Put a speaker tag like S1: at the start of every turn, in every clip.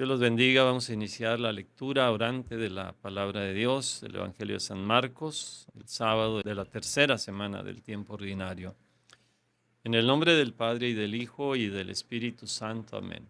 S1: Dios los bendiga. Vamos a iniciar la lectura orante de la palabra de Dios, del Evangelio de San Marcos, el sábado de la tercera semana del tiempo ordinario. En el nombre del Padre y del Hijo y del Espíritu Santo. Amén.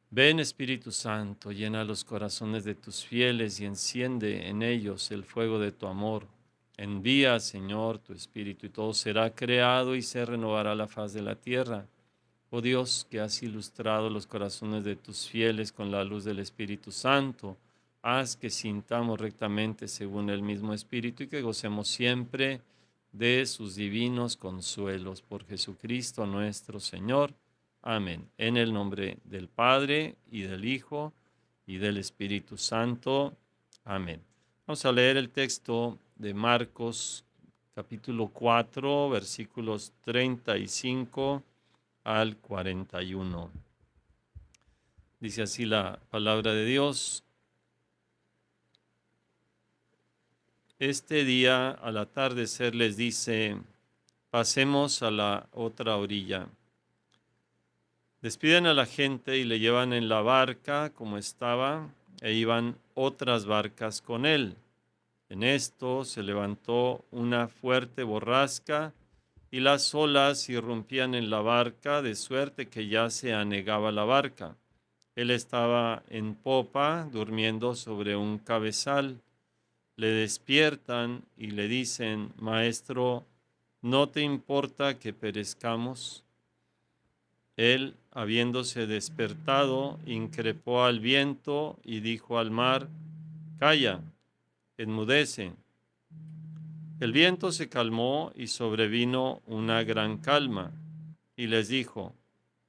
S1: Ven, Espíritu Santo, llena los corazones de tus fieles y enciende en ellos el fuego de tu amor. Envía, Señor, tu Espíritu y todo será creado y se renovará la faz de la tierra. Oh Dios, que has ilustrado los corazones de tus fieles con la luz del Espíritu Santo, haz que sintamos rectamente según el mismo Espíritu y que gocemos siempre de sus divinos consuelos. Por Jesucristo nuestro Señor. Amén. En el nombre del Padre y del Hijo y del Espíritu Santo. Amén. Vamos a leer el texto de Marcos capítulo 4, versículos 35 al 41. Dice así la palabra de Dios. Este día al atardecer les dice: pasemos a la otra orilla. Despiden a la gente y le llevan en la barca como estaba, e iban otras barcas con él. En esto se levantó una fuerte borrasca y las olas irrumpían en la barca, de suerte que ya se anegaba la barca. Él estaba en popa, durmiendo sobre un cabezal. Le despiertan y le dicen: Maestro, ¿no te importa que perezcamos? Él, habiéndose despertado, increpó al viento y dijo al mar: Calla, enmudece. El viento se calmó y sobrevino una gran calma. Y les dijo: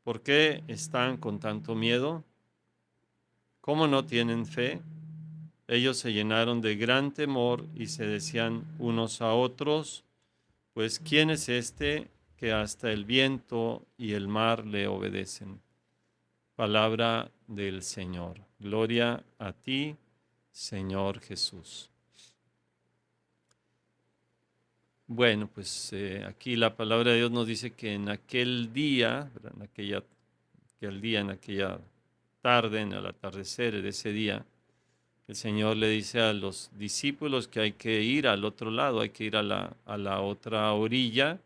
S1: ¿por qué están con tanto miedo? ¿Cómo no tienen fe? Ellos se llenaron de gran temor y se decían unos a otros: pues ¿quién es este que hasta el viento y el mar le obedecen? Palabra del Señor. Gloria a ti, Señor Jesús. Bueno, pues aquí la palabra de Dios nos dice que en aquel día, ¿verdad? En aquella tarde, en el atardecer de ese día, el Señor le dice a los discípulos que hay que ir al otro lado, hay que ir a la otra orilla,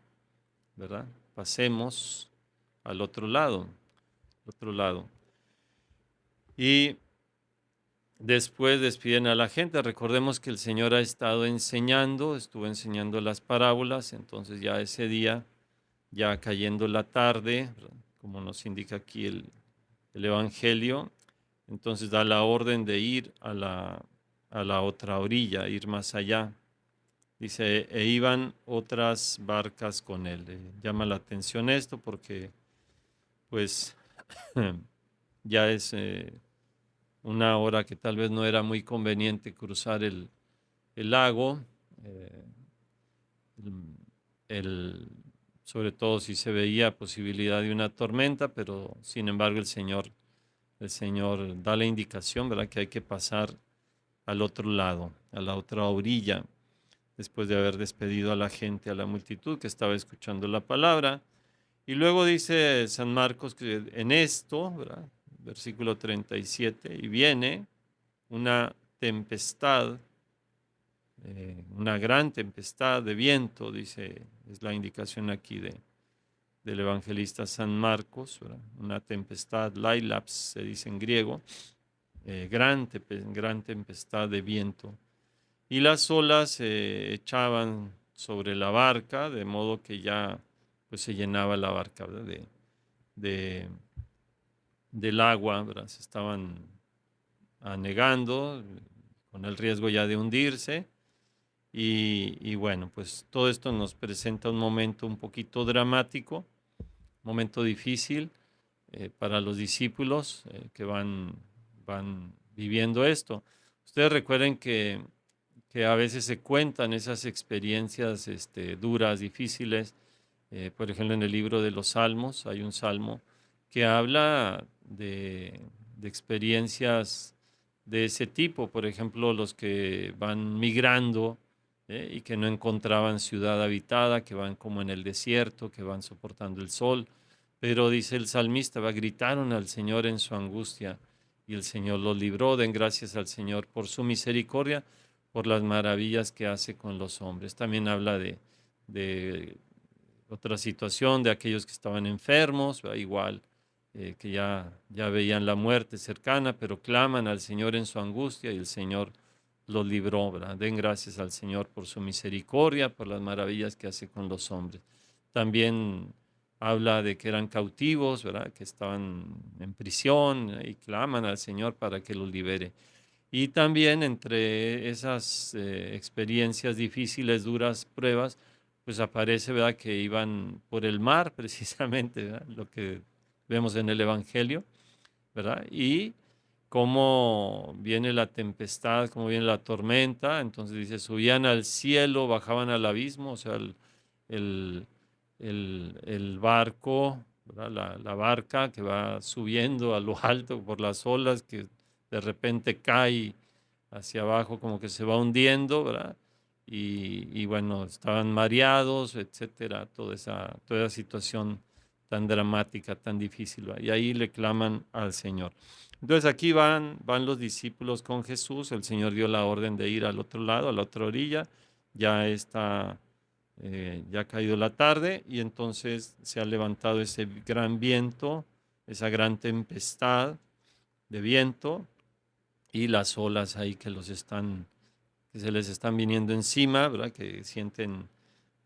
S1: ¿verdad? Pasemos al otro lado, Y después despiden a la gente. Recordemos que el Señor estuvo enseñando las parábolas, entonces ya ese día, ya cayendo la tarde, ¿verdad? Como nos indica aquí el Evangelio, entonces da la orden de ir a la otra orilla, ir más allá. Dice: e iban otras barcas con él. Llama la atención esto porque pues ya es una hora que tal vez no era muy conveniente cruzar el lago, eh, el- el- sobre todo si se veía posibilidad de una tormenta, pero sin embargo el Señor da la indicación, ¿verdad?, que hay que pasar al otro lado, a la otra orilla, después de haber despedido a la gente, a la multitud que estaba escuchando la palabra. Y luego dice San Marcos que en esto, ¿verdad?, versículo 37, y viene una tempestad, una gran tempestad de viento, dice, es la indicación aquí del evangelista San Marcos, ¿verdad? Una tempestad, lailaps se dice en griego, gran tempestad de viento. Y las olas se echaban sobre la barca, de modo que ya pues, se llenaba la barca, ¿verdad?, de- del agua, ¿verdad? Se estaban anegando, con el riesgo ya de hundirse. Y bueno, pues todo esto nos presenta un momento un poquito dramático, momento difícil para los discípulos que van viviendo esto. Ustedes recuerden que a veces se cuentan esas experiencias duras, difíciles. Por ejemplo, en el libro de los Salmos hay un salmo que habla de experiencias de ese tipo. Por ejemplo, los que van migrando y que no encontraban ciudad habitada, que van como en el desierto, que van soportando el sol. Pero dice el salmista: gritaron al Señor en su angustia y el Señor los libró. Den gracias al Señor por su misericordia, por las maravillas que hace con los hombres. También habla de otra situación de aquellos que estaban enfermos, ¿verdad? Igual que ya veían la muerte cercana, pero claman al Señor en su angustia y el Señor los libró, ¿verdad? Den gracias al Señor por su misericordia, por las maravillas que hace con los hombres. También habla de que eran cautivos, ¿verdad? Que estaban en prisión y claman al Señor para que los libere. Y también entre esas experiencias difíciles, duras pruebas, pues aparece, ¿verdad? Que iban por el mar, precisamente, ¿verdad? Lo que vemos en el Evangelio, ¿verdad? Y cómo viene la tempestad, cómo viene la tormenta. Entonces dice, subían al cielo, bajaban al abismo, o sea, el, el barco, ¿verdad? La barca que va subiendo a lo alto por las olas, que de repente cae hacia abajo, como que se va hundiendo, ¿verdad? Y bueno, estaban mareados, etcétera, toda esa situación tan dramática, tan difícil, ¿verdad? Y ahí le claman al Señor. Entonces aquí van los discípulos con Jesús, el Señor dio la orden de ir al otro lado, a la otra orilla, ya está, ya ha caído la tarde y entonces se ha levantado ese gran viento, esa gran tempestad de viento y las olas ahí que se les están viniendo encima, ¿verdad? Que sienten,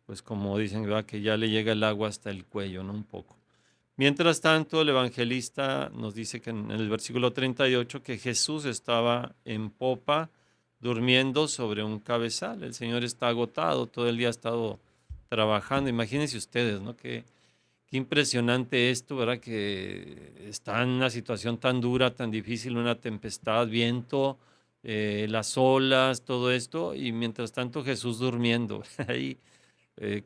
S1: pues como dicen, ¿verdad? Que ya le llega el agua hasta el cuello, ¿no? Un poco. Mientras tanto, el evangelista nos dice que en el versículo 38 que Jesús estaba en popa durmiendo sobre un cabezal. El Señor está agotado, todo el día ha estado trabajando. Imagínense ustedes, ¿no? Qué impresionante esto, ¿verdad? Que está en una situación tan dura, tan difícil, una tempestad, viento, las olas, todo esto, y mientras tanto Jesús durmiendo. Ahí,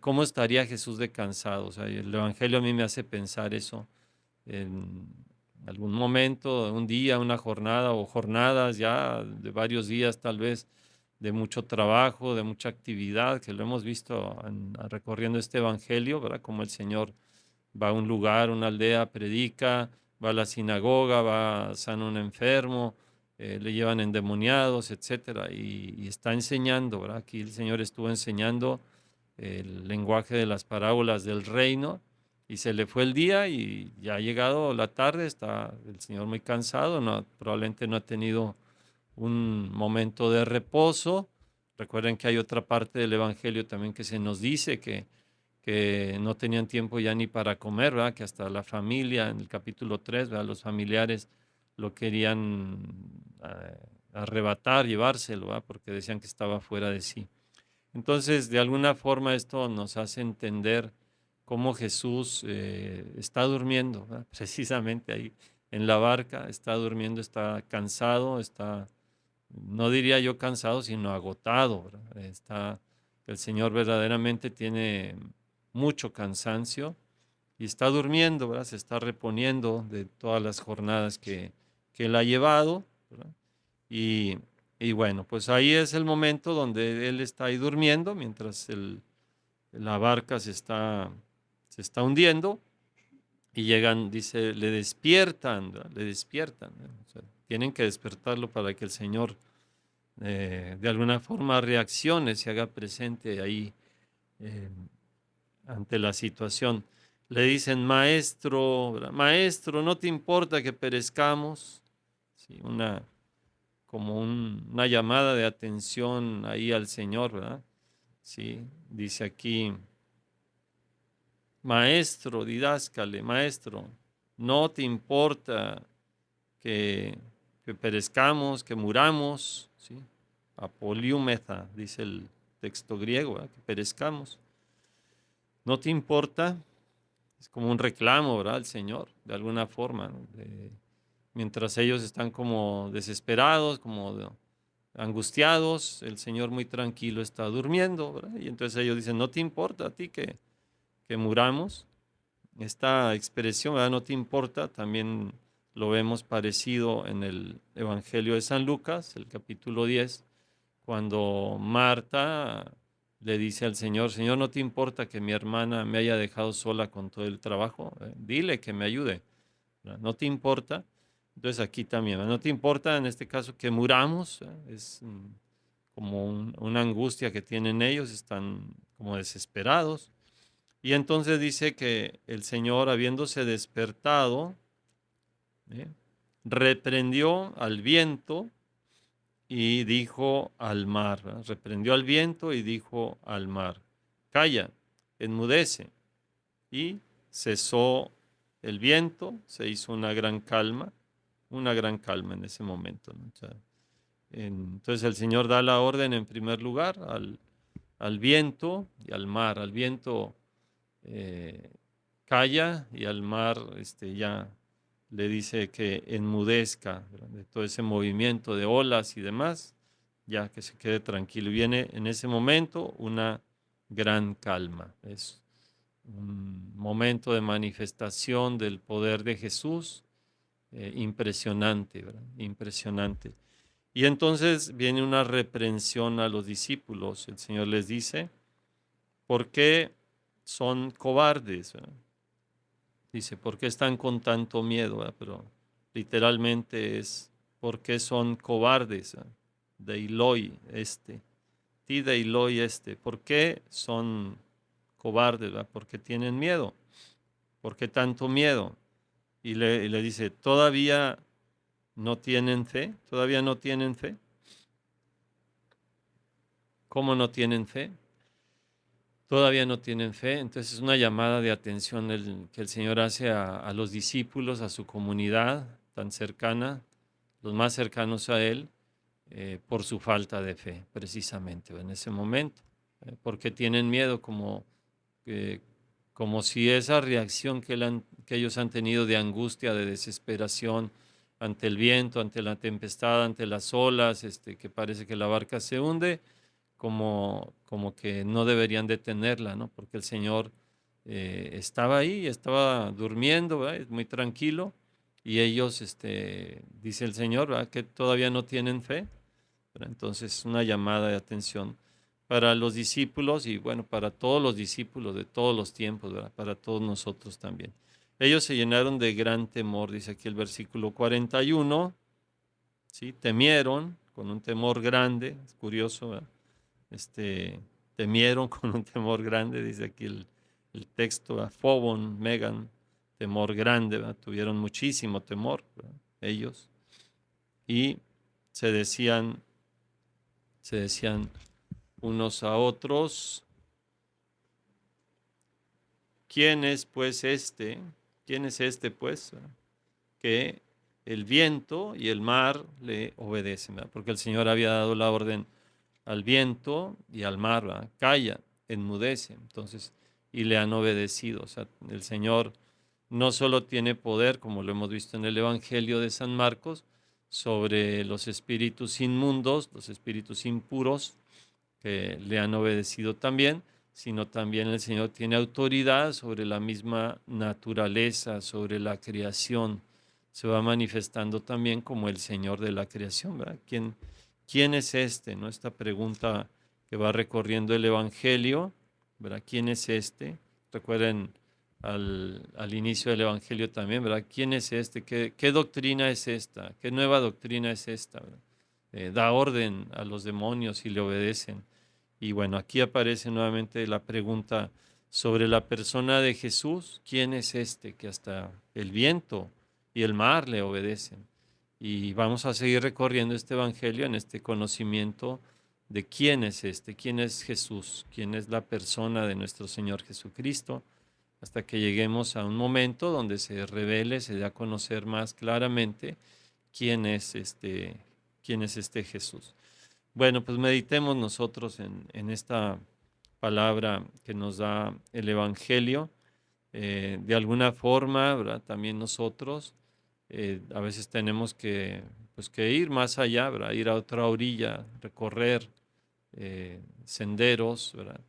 S1: ¿cómo estaría Jesús de cansado? O sea, el Evangelio a mí me hace pensar eso en algún momento, un día, una jornada o jornadas ya de varios días tal vez de mucho trabajo, de mucha actividad, que lo hemos visto recorriendo este Evangelio, ¿verdad? Como el Señor va a un lugar, una aldea, predica, va a la sinagoga, va, sana a un enfermo, le llevan endemoniados, etcétera, y está enseñando, ¿verdad? Aquí el Señor estuvo enseñando el lenguaje de las parábolas del reino y se le fue el día y ya ha llegado la tarde, está el Señor muy cansado, probablemente no ha tenido un momento de reposo. Recuerden que hay otra parte del Evangelio también que se nos dice que no tenían tiempo ya ni para comer, ¿verdad? Que hasta la familia, en el capítulo 3, ¿verdad? Los familiares lo querían arrebatar, llevárselo, ¿verdad? Porque decían que estaba fuera de sí. Entonces, de alguna forma esto nos hace entender cómo Jesús está durmiendo, ¿verdad? Precisamente ahí en la barca, está durmiendo, está cansado, está, no diría yo cansado, sino agotado, ¿verdad? El Señor verdaderamente tiene mucho cansancio y está durmiendo, ¿verdad? Se está reponiendo de todas las jornadas que él ha llevado, ¿verdad? Y, y bueno, pues ahí es el momento donde él está ahí durmiendo mientras la barca se está hundiendo y llegan, dice, le despiertan, ¿verdad? Le despiertan, ¿verdad? O sea, tienen que despertarlo para que el Señor de alguna forma reaccione, se haga presente ahí eh, ante la situación. Le dicen, maestro, ¿verdad? Maestro, ¿no te importa que perezcamos? Sí, una llamada de atención ahí al Señor, ¿verdad? Sí, dice aquí, maestro, didáscale, maestro, ¿no te importa que, que perezcamos, que muramos? ¿Sí? Apoliumeta, dice el texto griego, ¿verdad? Que perezcamos. ¿No te importa? Es como un reclamo, ¿verdad? Al Señor, de alguna forma, ¿no? Mientras ellos están como desesperados, como angustiados, el Señor muy tranquilo está durmiendo, ¿verdad? Y entonces ellos dicen, ¿no te importa a ti que muramos? Esta expresión, ¿verdad? No te importa, también lo vemos parecido en el Evangelio de San Lucas, el capítulo 10, cuando Marta le dice al Señor, Señor, ¿no te importa que mi hermana me haya dejado sola con todo el trabajo? Dile que me ayude, ¿verdad? ¿No te importa? Entonces aquí también, no te importa en este caso que muramos, es como una angustia que tienen ellos, están como desesperados. Y entonces dice que el Señor, habiéndose despertado, ¿eh? reprendió al viento y dijo al mar, ¿verdad? Reprendió al viento y dijo al mar, calla, enmudece. Y cesó el viento, se hizo una gran calma en ese momento, ¿no? O sea, entonces el Señor da la orden en primer lugar al viento y al mar. Al viento eh, calla y al mar ya le dice que enmudezca, ¿verdad? De todo ese movimiento de olas y demás, ya que se quede tranquilo. Y viene en ese momento una gran calma. Es un momento de manifestación del poder de Jesús, impresionante, ¿verdad? Impresionante. Y entonces viene una reprensión a los discípulos. El Señor les dice, ¿por qué son cobardes? ¿Verdad? Dice, ¿por qué están con tanto miedo? ¿Verdad? Pero literalmente es, ¿por qué son cobardes? ¿Verdad? Deiloi ti deiloi ¿por qué son cobardes? ¿Verdad? ¿Por qué tienen miedo? ¿Por qué tanto miedo? Y le dice, ¿todavía no tienen fe? ¿Todavía no tienen fe? ¿Cómo no tienen fe? Todavía no tienen fe. Entonces es una llamada de atención que el Señor hace a los discípulos, a su comunidad tan cercana, los más cercanos a Él, por su falta de fe, precisamente en ese momento. Porque tienen miedo eh, como si esa reacción que ellos han tenido de angustia, de desesperación ante el viento, ante la tempestad, ante las olas, que parece que la barca se hunde, como que no deberían detenerla, ¿no? Porque el Señor estaba ahí, estaba durmiendo, ¿verdad? Muy tranquilo, y ellos, dice el Señor, ¿verdad? Que todavía no tienen fe, ¿verdad? Entonces, una llamada de atención para los discípulos y bueno, para todos los discípulos de todos los tiempos, ¿verdad? Para todos nosotros también. Ellos se llenaron de gran temor, dice aquí el versículo 41, ¿sí? Temieron con un temor grande, es curioso, ¿verdad? Temieron con un temor grande, dice aquí el texto, a Phobon, Megan, temor grande, ¿verdad? Tuvieron muchísimo temor, ¿verdad? Ellos, y se decían, se decían unos a otros, ¿quién es pues este? ¿Quién es este pues? ¿Verdad? Que el viento y el mar le obedecen, ¿verdad? Porque el Señor había dado la orden al viento y al mar, ¿verdad? Calla, enmudece. Entonces, y le han obedecido. O sea, el Señor no solo tiene poder, como lo hemos visto en el Evangelio de San Marcos, sobre los espíritus inmundos, los espíritus impuros, que le han obedecido también, sino también el Señor tiene autoridad sobre la misma naturaleza, sobre la creación. Se va manifestando también como el Señor de la creación, ¿verdad? ¿Quién es este? ¿No? Esta pregunta que va recorriendo el Evangelio, ¿verdad? ¿Quién es este? Recuerden al inicio del Evangelio también, ¿verdad? ¿Quién es este? ¿Qué doctrina es esta? ¿Qué nueva doctrina es esta? ¿Verdad? Da orden a los demonios y le obedecen. Y bueno, aquí aparece nuevamente la pregunta sobre la persona de Jesús. ¿Quién es este que hasta el viento y el mar le obedecen? Y vamos a seguir recorriendo este evangelio en este conocimiento de quién es quién es Jesús, quién es la persona de nuestro Señor Jesucristo, hasta que lleguemos a un momento donde se revele, se dé a conocer más claramente quién es este Jesús. Bueno, pues meditemos nosotros en esta palabra que nos da el Evangelio. De alguna forma, ¿verdad? También nosotros a veces tenemos pues, que ir más allá, ¿verdad? Ir a otra orilla, recorrer senderos, ¿verdad?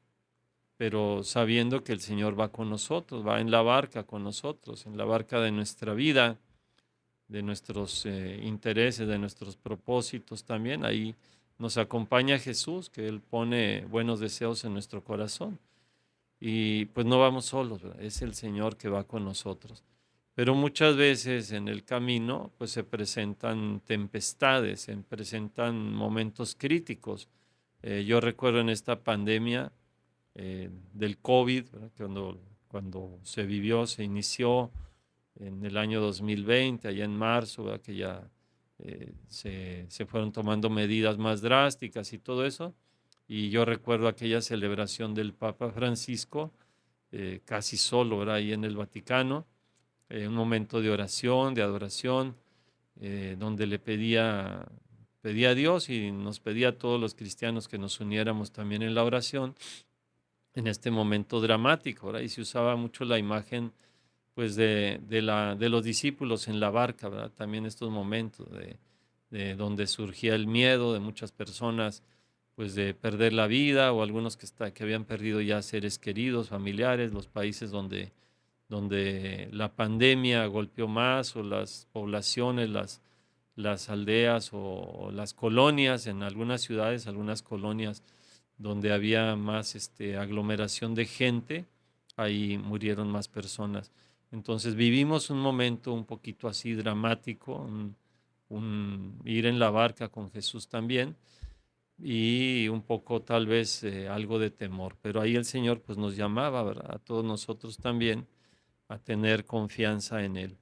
S1: Pero sabiendo que el Señor va con nosotros, va en la barca con nosotros, en la barca de nuestra vida, de nuestros intereses, de nuestros propósitos también. Ahí nos acompaña Jesús, que Él pone buenos deseos en nuestro corazón. Y pues no vamos solos, ¿verdad? Es el Señor que va con nosotros. Pero muchas veces en el camino, pues se presentan tempestades, se presentan momentos críticos. Yo recuerdo en esta pandemia del COVID, ¿verdad? Cuando se vivió, se inició en el año 2020, allá en marzo, ¿verdad? Que ya se fueron tomando medidas más drásticas y todo eso. Y yo recuerdo aquella celebración del Papa Francisco, casi solo, ¿verdad? Ahí en el Vaticano, un momento de oración, de adoración, donde pedía a Dios y nos pedía a todos los cristianos que nos uniéramos también en la oración en este momento dramático, ¿verdad? Y se usaba mucho la imagen pues de los discípulos en la barca, ¿verdad? También estos momentos de donde surgía el miedo de muchas personas, pues de perder la vida o algunos que habían perdido ya seres queridos, familiares, los países donde la pandemia golpeó más o las poblaciones, las aldeas o las colonias, en algunas ciudades, algunas colonias donde había más aglomeración de gente, ahí murieron más personas. Entonces vivimos un momento un poquito así dramático, un ir en la barca con Jesús también y un poco tal vez algo de temor, pero ahí el Señor pues nos llamaba, ¿verdad? A todos nosotros también a tener confianza en Él.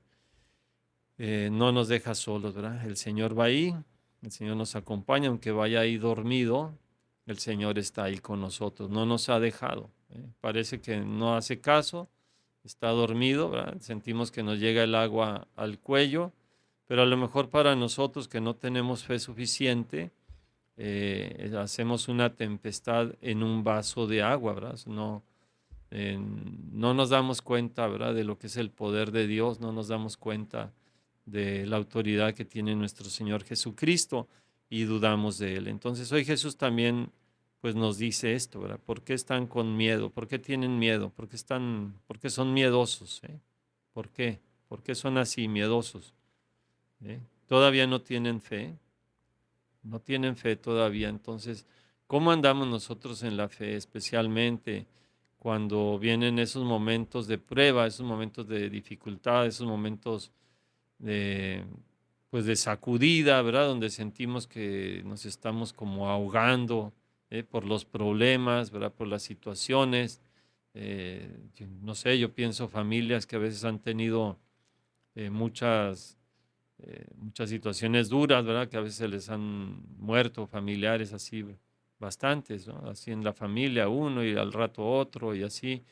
S1: No nos deja solos, ¿verdad? El Señor va ahí, el Señor nos acompaña, aunque vaya ahí dormido, el Señor está ahí con nosotros, no nos ha dejado. Parece que no hace caso, está dormido, ¿verdad? Sentimos que nos llega el agua al cuello, pero a lo mejor para nosotros que no tenemos fe suficiente, hacemos una tempestad en un vaso de agua, ¿verdad? No nos damos cuenta, ¿verdad?, de lo que es el poder de Dios, no nos damos cuenta de la autoridad que tiene nuestro Señor Jesucristo y dudamos de Él. Entonces hoy Jesús también pues nos dice esto, ¿verdad? ¿Por qué están con miedo? ¿Por qué tienen miedo? ¿Por qué son miedosos? ¿Por qué? ¿Por qué son así miedosos? ¿Todavía no tienen fe? No tienen fe todavía. Entonces, ¿cómo andamos nosotros en la fe, especialmente cuando vienen esos momentos de prueba, esos momentos de dificultad, esos momentos de, pues de sacudida, ¿verdad? Donde sentimos que nos estamos como ahogando por los problemas, ¿verdad? Por las situaciones. No sé, yo pienso familias que a veces han tenido muchas situaciones duras, ¿verdad? Que a veces les han muerto familiares así, bastantes, ¿no? Así en la familia uno y al rato otro y así,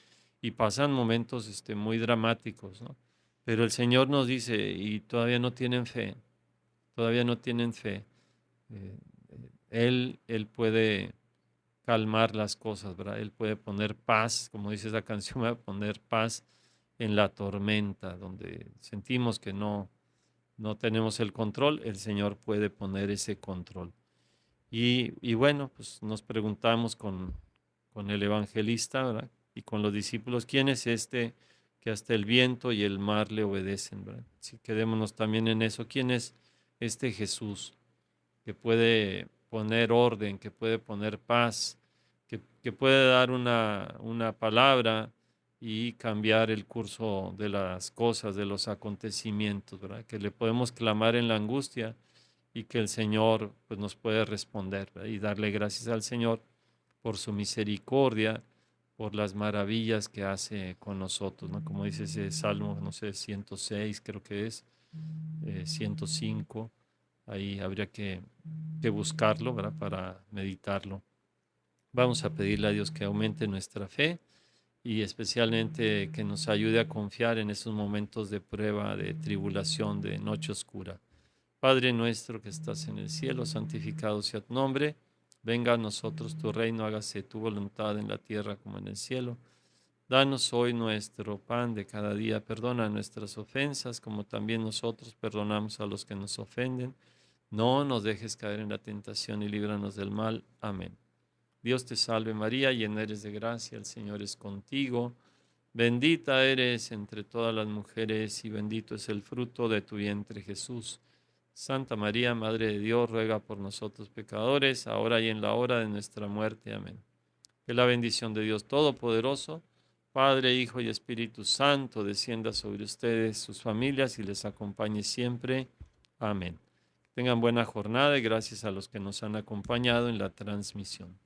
S1: y pasan momentos muy dramáticos, ¿no? Pero el Señor nos dice, y todavía no tienen fe, todavía no tienen fe. Él puede calmar las cosas, ¿verdad? Él puede poner paz, como dice esa canción, va a poner paz en la tormenta, donde sentimos que no tenemos el control, el Señor puede poner ese control. Y bueno, pues nos preguntamos con el evangelista, ¿verdad? Y con los discípulos, ¿quién es este que hasta el viento y el mar le obedecen, ¿verdad? Si quedémonos también en eso, ¿quién es este Jesús que puede poner orden, que puede poner paz, que puede dar una palabra y cambiar el curso de las cosas, de los acontecimientos, ¿verdad? Que le podemos clamar en la angustia y que el Señor pues, nos puede responder, ¿verdad? Y darle gracias al Señor por su misericordia, por las maravillas que hace con nosotros, ¿no? Como dice ese Salmo, no sé, 106 creo que es, 105, ahí habría que buscarlo, ¿verdad? Para meditarlo. Vamos a pedirle a Dios que aumente nuestra fe y especialmente que nos ayude a confiar en esos momentos de prueba, de tribulación, de noche oscura. Padre nuestro que estás en el cielo, santificado sea tu nombre. Venga a nosotros tu reino, hágase tu voluntad en la tierra como en el cielo. Danos hoy nuestro pan de cada día, perdona nuestras ofensas como también nosotros perdonamos a los que nos ofenden. No nos dejes caer en la tentación y líbranos del mal. Amén. Dios te salve María, llena eres de gracia, el Señor es contigo. Bendita eres entre todas las mujeres y bendito es el fruto de tu vientre Jesús. Santa María, Madre de Dios, ruega por nosotros pecadores, ahora y en la hora de nuestra muerte. Amén. Que la bendición de Dios Todopoderoso, Padre, Hijo y Espíritu Santo, descienda sobre ustedes, sus familias y les acompañe siempre. Amén. Tengan buena jornada y gracias a los que nos han acompañado en la transmisión.